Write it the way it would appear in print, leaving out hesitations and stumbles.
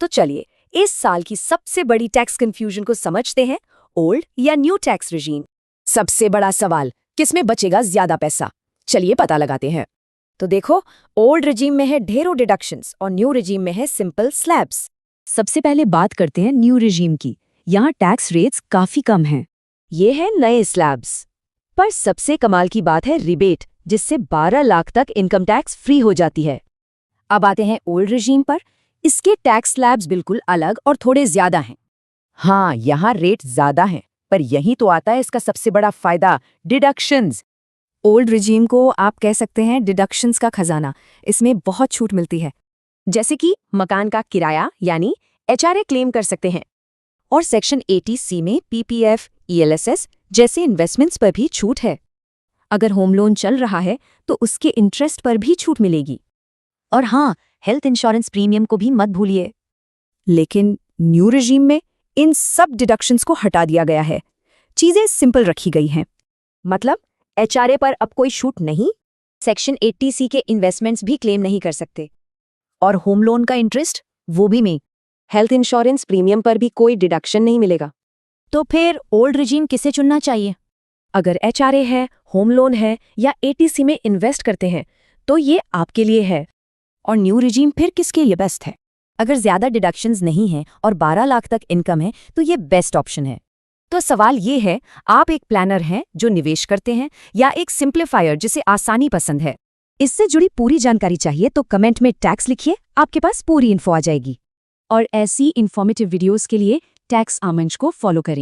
तो चलिए इस साल की सबसे बड़ी टैक्स कंफ्यूजन को समझते हैं, ओल्ड या न्यू टैक्स रिजीम। सबसे बड़ा सवाल, किसमें बचेगा ज्यादा पैसा? चलिए पता लगाते हैं। तो देखो, ओल्ड रिजीम में है ढेरों डिडक्शंस और न्यू रिजीम में है सिंपल स्लैब्स। सबसे पहले बात करते हैं न्यू रिजीम की। यहाँ टैक्स रेट्स काफी कम हैं। ये है नए स्लैब्स। पर सबसे कमाल की बात है रिबेट, जिससे 12 लाख तक इनकम टैक्स फ्री हो जाती है। अब आते हैं ओल्ड रिजीम पर। इसके टैक्स स्लैब्स बिल्कुल अलग और थोड़े ज्यादा हैं। हाँ, यहाँ रेट ज्यादा हैं, पर यही तो आता है इसका सबसे बड़ा फायदा, डिडक्शंस। ओल्ड रिजीम को आप कह सकते हैं डिडक्शंस का खजाना। इसमें बहुत छूट मिलती है, जैसे कि मकान का किराया यानी एचआरए क्लेम कर सकते हैं, और सेक्शन 80C में पीपीएफ, ईएलएसएस जैसे इन्वेस्टमेंट्स पर भी छूट है। अगर होम लोन चल रहा है तो उसके इंटरेस्ट पर भी छूट मिलेगी। और हाँ, हेल्थ इंश्योरेंस प्रीमियम को भी मत भूलिए। लेकिन न्यू रिजीम में इन सब डिडक्शंस को हटा दिया गया है। चीजें सिंपल रखी गई हैं। मतलब एचआरए पर अब कोई छूट नहीं, सेक्शन 80C के इन्वेस्टमेंट्स भी क्लेम नहीं कर सकते, और होम लोन का इंटरेस्ट वो भी नहीं। हेल्थ इंश्योरेंस प्रीमियम पर भी कोई डिडक्शन नहीं मिलेगा। तो फिर ओल्ड रिजीम किसे चुनना चाहिए? अगर एचआरए है, होम लोन है या 80C में इन्वेस्ट करते हैं तो ये आपके लिए है। और न्यू रिजीम फिर किसके लिए बेस्ट है? अगर ज्यादा डिडक्शंस नहीं हैं और 12 लाख तक इनकम है तो ये बेस्ट ऑप्शन है। तो सवाल ये है, आप एक प्लानर हैं जो निवेश करते हैं या एक सिंप्लीफायर जिसे आसानी पसंद है? इससे जुड़ी पूरी जानकारी चाहिए तो कमेंट में टैक्स लिखिए, आपके पास पूरी इन्फो आ जाएगी। और ऐसी इन्फॉर्मेटिव वीडियोस के लिए टैक्स आमंच को फॉलो करें।